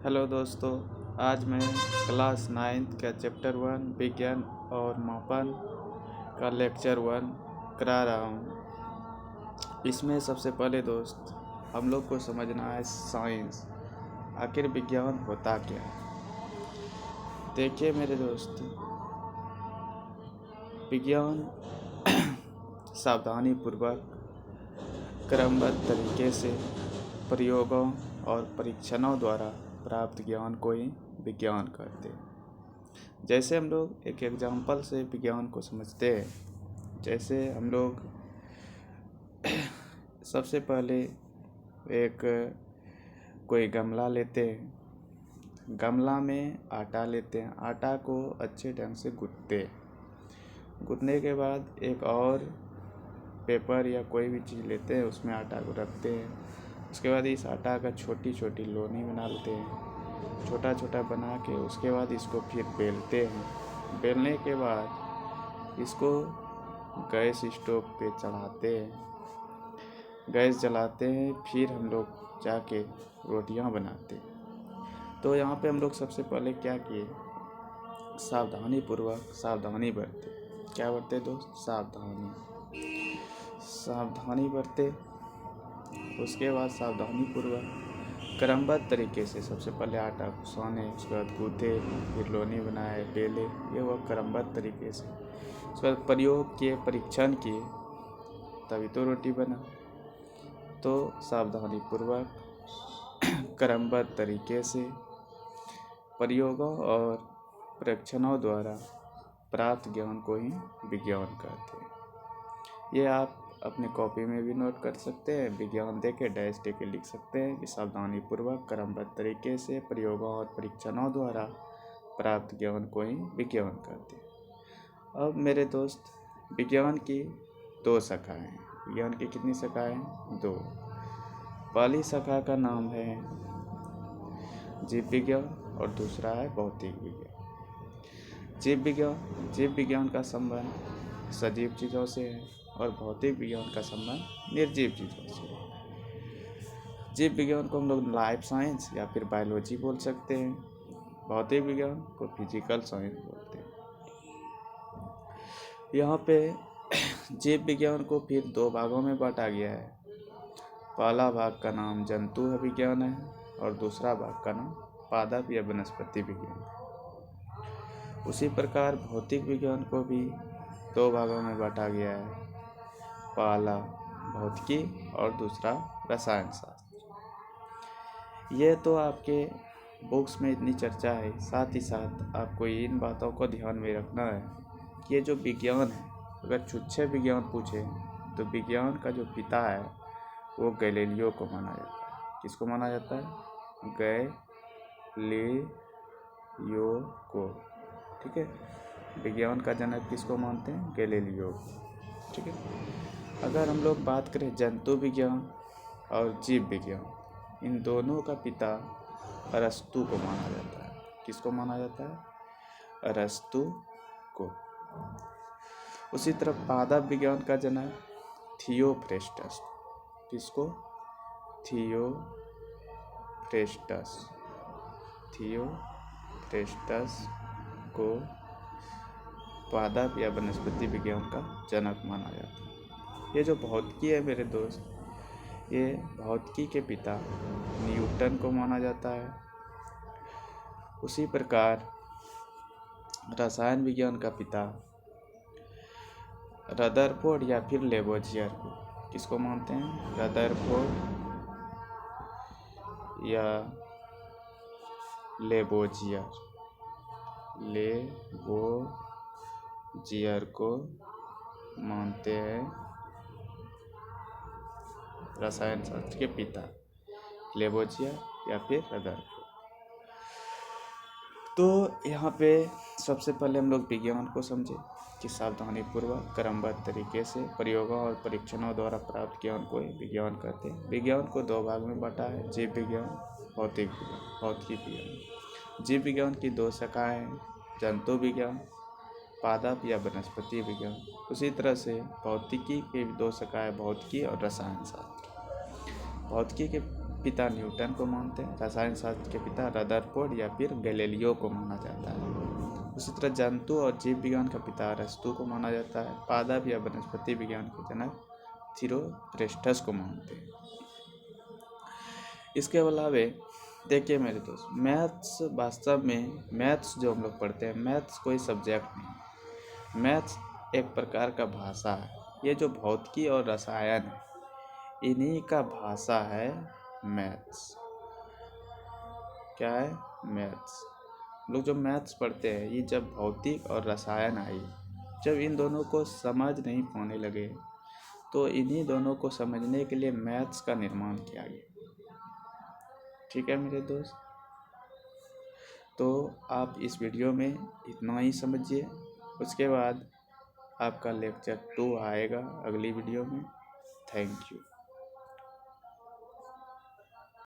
Hello दोस्तों, आज मैं क्लास 9th का चैप्टर 1 विज्ञान और मापन का लेक्चर 1 करा रहा हूँ। इसमें सबसे पहले दोस्त हम लोग को समझना है साइंस। आखिर विज्ञान होता क्या है। देखिए मेरे दोस्त, विज्ञान सावधानी पूर्वक क्रमबद्ध तरीके से प्रयोगों और परीक्षणों द्वारा प्राप्त ज्ञान को ही विज्ञान कहते हैं। जैसे हम लोग एक एग्जाम्पल से विज्ञान को समझते हैं। जैसे हम लोग सबसे पहले एक कोई गमला लेते हैं, गमला में आटा लेते हैं, आटा को अच्छे ढंग से गूँथते हैं। गूँथने के बाद एक और पेपर या कोई भी चीज़ लेते हैं, उसमें आटा को रखते हैं। उसके बाद इस आटा का छोटी छोटी लोनी बना लेते हैं, छोटा छोटा बना के उसके बाद इसको फिर बेलते हैं। बेलने के बाद इसको गैस स्टोव पे चढ़ाते हैं, गैस जलाते हैं, फिर हम लोग जाके रोटियां बनाते हैं। तो यहाँ पे हम लोग सबसे पहले क्या किए, सावधानी पूर्वक सावधानी बरते। क्या बरते दोस्त? सावधानी बरते। उसके बाद सावधानी पूर्वक क्रमबद्ध तरीके से सबसे पहले आटा को साने, उसके बाद गूँथे, फिर लोनी बनाए, बेले, ये हुआ क्रमबद्ध तरीके से। उसके बाद प्रयोग किए, परीक्षण किए, तभी तो रोटी बना। तो सावधानी पूर्वक क्रमबद्ध तरीके से प्रयोगों और परीक्षणों द्वारा प्राप्त ज्ञान को ही विज्ञान कहते हैं। ये आप अपने कॉपी में भी नोट कर सकते हैं, विज्ञान दे के डैश दे के लिख सकते हैं कि सावधानी पूर्वक क्रमबद्ध तरीके से प्रयोगों और परीक्षणों द्वारा प्राप्त ज्ञान को ही विज्ञान कहते हैं। अब मेरे दोस्त, विज्ञान की दो शाखाएं हैं। विज्ञान की कितनी शाखाएं? दो। पहली शाखा का नाम है जीव विज्ञान और दूसरा है भौतिक विज्ञान। जीव विज्ञान का संबंध सजीव चीज़ों से है और भौतिक विज्ञान का संबंध निर्जीव चीज़ों से है। जीव विज्ञान को हम लोग लाइफ साइंस या फिर बायोलॉजी बोल सकते हैं, भौतिक विज्ञान को फिजिकल साइंस बोलते हैं। यहाँ पे जीव विज्ञान को फिर दो भागों में बांटा गया है। पहला भाग का नाम जंतु विज्ञान है और दूसरा भाग का नाम पादप या वनस्पति विज्ञान है। उसी प्रकार भौतिक विज्ञान को भी दो भागों में बांटा गया है। पहला भौतिकी और दूसरा रसायन शास्त्र। ये तो आपके बुक्स में इतनी चर्चा है, साथ ही साथ आपको इन बातों को ध्यान में रखना है कि ये जो विज्ञान है, अगर छुच्छे विज्ञान पूछे तो विज्ञान का जो पिता है वो गैलीलियो को माना जाता है। किसको माना जाता है? गैलीलियो को। ठीक है, विज्ञान का जनक किसको मानते हैं? गैलीलियो को। ठीक है। अगर हम लोग बात करें जंतु विज्ञान और जीव विज्ञान, इन दोनों का पिता अरस्तु को माना जाता है। किसको माना जाता है? अरस्तु को। उसी तरह पादप विज्ञान का जनक थियोफ्रेस्टस। किसको? थियोफ्रेस्टस को पादप या वनस्पति विज्ञान का जनक माना जाता है। ये जो भौतिकी है मेरे दोस्त, ये भौतिकी के पिता न्यूटन को माना जाता है। उसी प्रकार रसायन विज्ञान का पिता रदरफोर्ड या फिर लेबोजियर को। किसको मानते हैं? रदरफोर्ड या लेबोजियर को मानते हैं रसायन शास्त्र के पिता, लेबोजियर या फिर रदरफोर्ड। तो यहाँ पे सबसे पहले हम लोग विज्ञान को समझे कि सावधानी पूर्वक क्रमबद्ध तरीके से प्रयोगों और परीक्षणों द्वारा प्राप्त ज्ञान को विज्ञान कहते हैं। विज्ञान को दो भाग में बांटा है, जीव विज्ञान, भौतिक विज्ञान। जीव विज्ञान की दो शाखाएं हैं, जंतु विज्ञान, पादप या वनस्पति विज्ञान। उसी तरह से भौतिकी के दो शाखाएं, भौतिकी और रसायन शास्त्र। भौतिकी के पिता न्यूटन को मानते हैं, रसायन शास्त्र के पिता रदरफोर्ड या फिर गैलीलियो को माना जाता है। उसी तरह जंतु और जीव विज्ञान का पिता अरस्तु को माना जाता है। पादप या वनस्पति विज्ञान के जनक थीरोप्रेस्टस को मानते हैं। इसके अलावा देखिए मेरे दोस्त, मैथ्स वास्तव में, मैथ्स जो हम लोग पढ़ते हैं, मैथ्स कोई सब्जेक्ट नहीं, मैथ्स एक प्रकार का भाषा है। ये जो भौतिकी और रसायन है, इन्हीं का भाषा है मैथ्स। क्या है? मैथ्स। लोग जो मैथ्स पढ़ते हैं, ये जब भौतिक और रसायन आई, जब इन दोनों को समझ नहीं पाने लगे, तो इन्हीं दोनों को समझने के लिए मैथ्स का निर्माण किया गया। ठीक है मेरे दोस्त, तो आप इस वीडियो में इतना ही समझिए। उसके बाद आपका लेक्चर 2 आएगा अगली वीडियो में। Thank you.